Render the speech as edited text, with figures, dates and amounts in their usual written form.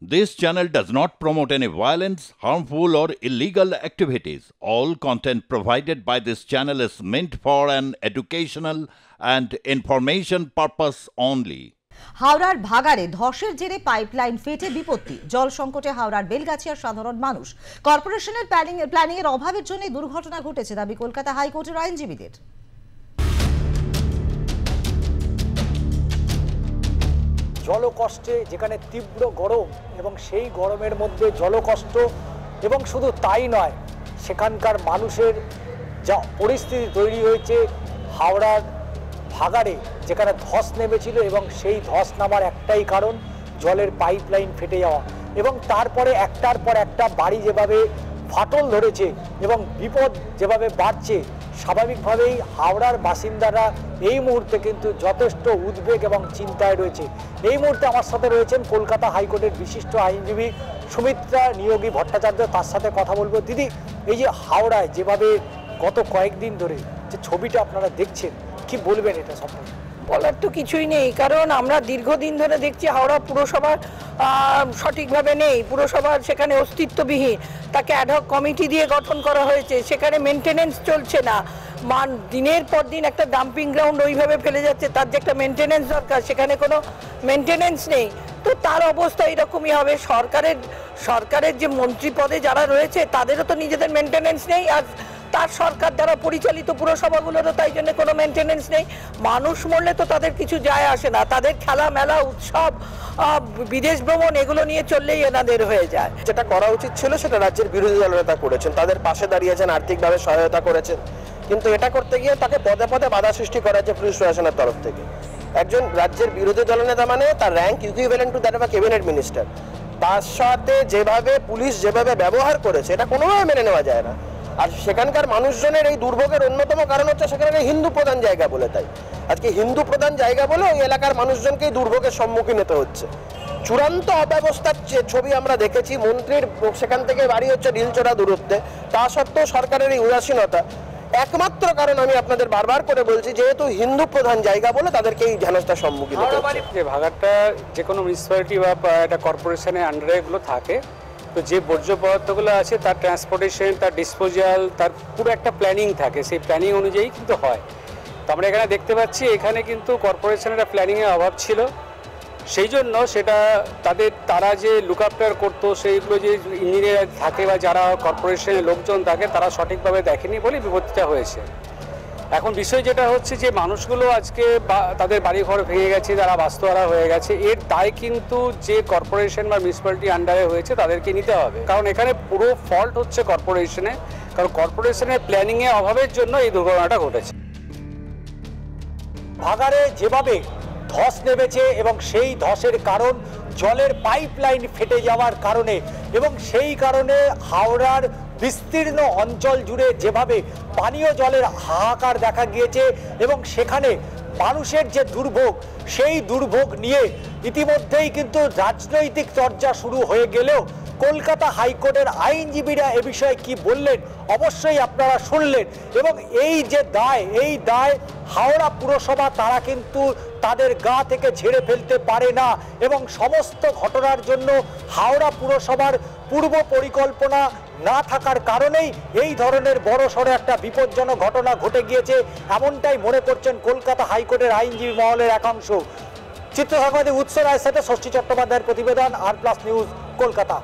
This channel does not promote any violence, harmful, or illegal activities. All content provided by this channel is meant for an educational and information purpose only. হাওড়ার ভাগাড়ে ধসের জেরে pipeline ফেটে বিপত্তি। জল সংকটে হাওড়ার বেলগাছিয়ার সাধারণ মানুষ। কর্পোরেশনের প্ল্যানিং এর অভাবের জন্য দুর্ঘটনা ঘটেছে দাবি কলকাতা হাইকোর্টের আইনজীবীদের। জলকষ্টে যেখানে তীব্র গরম এবং সেই গরমের মধ্যে জলকষ্ট এবং শুধু তাই নয়, সেখানকার মানুষের যা পরিস্থিতি তৈরি হয়েছে হাওড়ার ভাগাড়ে যেখানে ধস নেমেছিল এবং সেই ধস নামার একটাই কারণ জলের পাইপলাইন ফেটে যাওয়া এবং তারপরে একটার পর একটা বাড়ি যেভাবে ফাটল ধরেছে এবং বিপদ যেভাবে বাড়ছে, স্বাভাবিকভাবেই হাওড়ার বাসিন্দারা এই মুহূর্তে কিন্তু যথেষ্ট উদ্বেগ এবং চিন্তায় রয়েছে। এই মুহূর্তে আমার সাথে রয়েছেন কলকাতা হাইকোর্টের বিশিষ্ট আইনজীবী সুমিত্রা নিয়োগী ভট্টাচার্য, তার সাথে কথা বলবো। দিদি, এই যে হাওড়ায় যেভাবে গত কয়েকদিন ধরে যে ছবিটা আপনারা দেখছেন, কি বলবেন এটা সম্পর্কে? বলার তো কিছুই নেই, কারণ আমরা দীর্ঘদিন ধরে দেখছি হাওড়া পুরসভা সঠিকভাবে নেই। পুরসভার সেখানে অস্তিত্ববিহীন, তাকে অ্যাডহক কমিটি দিয়ে গঠন করা হয়েছে, সেখানে মেনটেনেন্স চলছে না। দিনের পর দিন একটা ডাম্পিং গ্রাউন্ড ওইভাবে ফেলে যাচ্ছে, তার যে একটা মেনটেনেন্স দরকার সেখানে কোনো মেনটেনেন্স নেই। তো তার অবস্থা এরকমই হবে। সরকারের যে মন্ত্রী পদে যারা রয়েছে তাদেরও তো নিজেদের মেনটেনেন্স নেই, আর তার সরকার দ্বারা পরিচালিত পুরসভাগুলোরও তাই জন্য কোনো মেনটেনেন্স নেই। মানুষ মরলে তো তাদের কিছু যায় আসে না, তাদের খেলা মেলা উৎসব বিদেশ ভ্রমণ এগুলো নিয়ে চললেই এনাদের হয়ে যায়। যেটা করা উচিত ছিল সেটা রাজ্যের বিরোধী দলনেতা করেছেন, তাদের পাশে দাঁড়িয়েছেন, আর্থিকভাবে সহায়তা করেছেন, কিন্তু এটা করতে গিয়ে তাকে পদে পদে বাধা সৃষ্টি করা হচ্ছে পুলিশ প্রশাসনের তরফ থেকে। একজন রাজ্যের বিরোধী দলনেতা মানে তার rank equivalent to that of a cabinet minister. তার সাথে যেভাবে পুলিশ যেভাবে ব্যবহার করেছে এটা কোনোভাবে মেনে নেওয়া যায় না। আর সেখানকার মানুষজনের এই দুর্ভোগের অন্যতম কারণ হচ্ছে সেখানে হিন্দু প্রধান জায়গা বলে, তাই আজকে হিন্দু প্রধান জায়গা বলে ওই এলাকার মানুষজনকে এই দুর্ভোগের সম্মুখীন হতে হচ্ছে। চূড়ান্ত অব্যবস্থার ছবি আমরা দেখেছি, মন্ত্রীর সেখান থেকে বাড়ি হচ্ছে ঢিলচড়া দূরত্বে, তা সত্ত্বেও সরকারের এই উদাসীনতা। একমাত্র কারণ আমি আপনাদের বারবার করে বলছি, যেহেতু হিন্দু প্রধান জায়গা বলে তাদেরকে এই হেনস্থার সম্মুখীন হতে হচ্ছে। ভাগাড়টা যে কোনো মিউনিসিপ্যালিটি বা একটা কর্পোরেশনের আন্ডারে এগুলো থাকে, তো যে বর্জ্য পদার্থগুলো আছে তার ট্রান্সপোর্টেশন, তার ডিসপোজাল, তার পুরো একটা প্ল্যানিং থাকে, সেই প্ল্যানিং অনুযায়ী কিন্তু হয়। তো আমরা এখানে দেখতে পাচ্ছি এখানে কিন্তু কর্পোরেশনের প্ল্যানিংয়ের অভাব ছিল, সেই জন্য সেটা তারা যে লুক আফটার করতো সেইগুলো যে ইঞ্জিনিয়ার থাকে বা যারা কর্পোরেশনের লোকজন থাকে তারা সঠিকভাবে দেখেনি বলে বিপত্তিটা হয়েছে। এখন বিষয় যেটা হচ্ছে যে মানুষগুলো আজকে তাদের বাড়িঘর ভেঙে গেছে, তারা বাস্তুহারা হয়ে গেছে, এর দায় কিন্তু যে কর্পোরেশন বা মিউনিসিপ্যালিটি আন্ডারে হয়েছে তাদেরকে নিতে হবে, কারণ এখানে পুরো ফল্ট হচ্ছে কর্পোরেশনে, কারণ কর্পোরেশনের প্ল্যানিংয়ের অভাবের জন্য এই দুর্ঘটনাটা ঘটেছে। ভাগাড়ে যেভাবে ধস নেমেছে এবং সেই ধসের কারণ জলের পাইপলাইন ফেটে যাওয়ার কারণে, এবং সেই কারণে হাওড়ার বিস্তীর্ণ অঞ্চল জুড়ে যেভাবে পানীয় জলের হাহাকার দেখা গিয়েছে এবং সেখানে মানুষের যে দুর্ভোগ, সেই দুর্ভোগ নিয়ে ইতিমধ্যেই কিন্তু রাজনৈতিক চর্চা শুরু হয়ে গেলেও কলকাতা হাইকোর্টের আইনজীবীরা এ বিষয়ে কি বললেন অবশ্যই আপনারা শুনলেন। এবং এই যে দায়, এই দায় হাওড়া পুরসভা তারা কিন্তু তাদের গা থেকে ঝেড়ে ফেলতে পারে না, এবং সমস্ত ঘটনার জন্য হাওড়া পুরসভার পূর্ব পরিকল্পনা না থাকার কারণেই এই ধরনের বড়সড় একটা বিপজ্জনক ঘটনা ঘটে গিয়েছে, এমনটাই মনে করছেন কলকাতা হাইকোর্টের আইনজীবী মহলের একাংশ। চিত্র সাংবাদিক উৎস রায়ের সাথে ষষ্ঠী চট্টোপাধ্যায়ের প্রতিবেদন, আর প্লাস নিউজ, কলকাতা।